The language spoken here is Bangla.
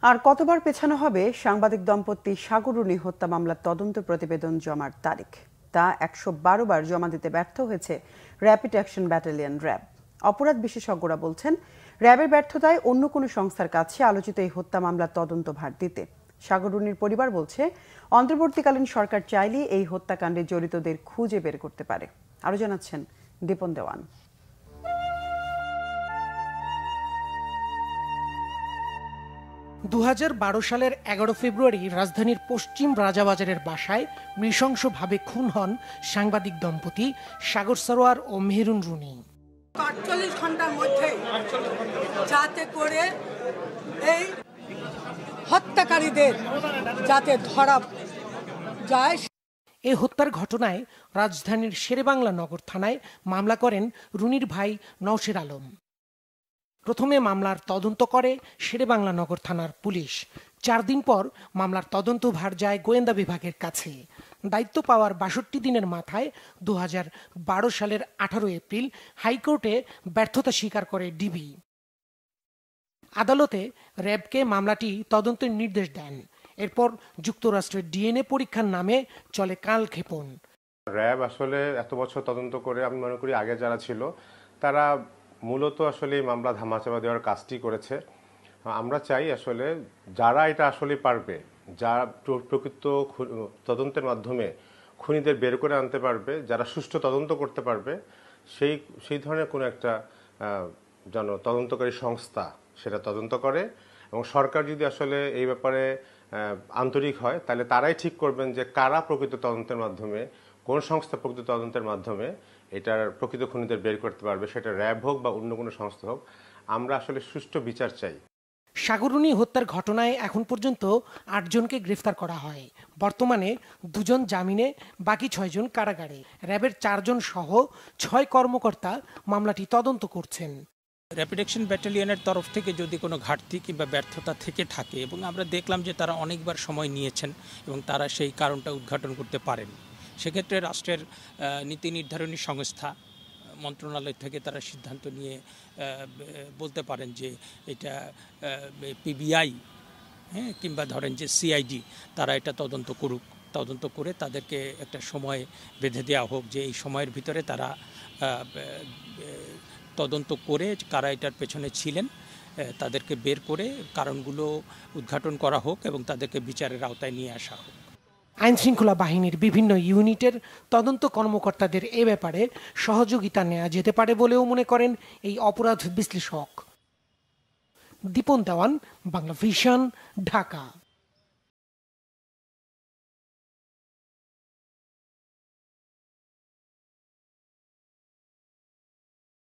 আর কতবার পেছানো হবে সাংবাদিক দম্পতি সাগররুনি হত্যা মামলার তদন্ত প্রতিবেদন জমার তারিখ? তা ১১২ বার জমা দিতে ব্যর্থ হয়েছে র্যাপিড অ্যাকশন ব্যাটালিয়ন র্যাব। অপরাধ বিশেষজ্ঞরা বলছেন, র্যাবের ব্যর্থতায় অন্য কোনো সংস্থার কাছে আলোচিত এই হত্যা মামলার তদন্ত ভার দিতে। সাগররুনির পরিবার বলছে, অন্তর্বর্তীকালীন সরকার চাইলে এই হত্যাকাণ্ডে জড়িতদের খুঁজে বের করতে পারে। আরও জানাচ্ছেন দীপন দেওয়ান। ২০১২ সালের ১১ ফেব্রুয়ারি রাজধানীর পশ্চিম রাজাবাজারের বাসায় নৃশংসভাবে খুন হন সাংবাদিক দম্পতি সাগর সরোয়ার ও মেহেরুন রুনি। ৪৮ ঘন্টার মধ্যে যাতে করে এই হত্যাকারীদের যাতে ধরা যায়। এই হত্যার ঘটনায় রাজধানীর শেরেবাংলা নগর থানায় মামলা করেন রুনির ভাই নওশের আলম। প্রথমে মামলার তদন্ত করে শেরেবাংলা নগর থানার পুলিশ। ৪ দিন পর মামলার তদন্ত ভার যায় গোয়েন্দা বিভাগের কাছে। দায়িত্ব পাওয়ার ৬২ দিনের মাথায় ২০১২ সালের ১৮ এপ্রিল হাইকোর্টে ব্যর্থতা স্বীকার করে ডিবি। আদালতে র্যাবকে মামলাটি তদন্তের নির্দেশ দেন। এরপর যুক্তরাষ্ট্রের ডিএনএ পরীক্ষার নামে চলে কালক্ষেপণ। র্যাব আসলে এত বছর তদন্ত করে আমি মনে করি আগে যারা ছিল তারা মূলত আসলে এই মামলা ধামাচাপা দেওয়ার কাজটি করেছে। আমরা চাই আসলে যারা এটা আসলে পারবে, যারা প্রকৃত তদন্তের মাধ্যমে খুনিদের বের করে আনতে পারবে, যারা সুষ্ঠু তদন্ত করতে পারবে, সেই ধরনের কোনো একটা যেন তদন্তকারী সংস্থা সেটা তদন্ত করে। এবং সরকার যদি আসলে এই ব্যাপারে আন্তরিক হয় তাহলে তারাই ঠিক করবেন যে কারা প্রকৃত তদন্তের মাধ্যমে, কোন সংস্থা প্রকৃত তদন্তের মাধ্যমে এটার প্রকৃত খুনিদের বের করতে পারবে, সেটা র্যাব হোক বা অন্য কোনো সংস্থা হোক। আমরা আসলে সুষ্ঠু বিচার চাই। সাগররুনি হত্যার ঘটনায় এখন পর্যন্ত ৮ জনকে গ্রেফতার করা হয়। বর্তমানে ২ জন জামিনে, বাকি ৬ জন কারাগারে। র্যাবের ৪ জন সহ ৬ কর্মকর্তা মামলাটি তদন্ত করছেন। র্যাপিড অ্যাকশন ব্যাটালিয়নের তরফ থেকে যদি কোনো ঘাটতি কিংবা ব্যর্থতা থেকে থাকে, এবং আমরা দেখলাম যে তারা অনেকবার সময় নিয়েছেন এবং তারা সেই কারণটা উদ্ঘাটন করতে পারেন, সেক্ষেত্রে রাষ্ট্রের নীতি নির্ধারণী সংস্থা মন্ত্রণালয় থেকে তারা সিদ্ধান্ত নিয়ে বলতে পারেন যে এটা পিবিআই কিংবা ধরেন যে সিআইডি তারা এটা তদন্ত করুক। তদন্ত করে তাদেরকে একটা সময় বেঁধে দেওয়া হোক যে এই সময়ের ভিতরে তারা তদন্ত করে কারা এটার পেছনে ছিলেন তাদেরকে বের করে কারণগুলো উদ্ঘাটন করা হোক এবং তাদেরকে বিচারের আওতায় নিয়ে আসা হোক। আইনশৃঙ্খলা বাহিনীর বিভিন্ন ইউনিটের তদন্ত কর্মকর্তাদের এ ব্যাপারে সহযোগিতা নেওয়া যেতে পারে বলেও মনে করেন এই অপরাধ বিশ্লেষক। দীপন দেওয়ান, বাংলা ভিশন, ঢাকা।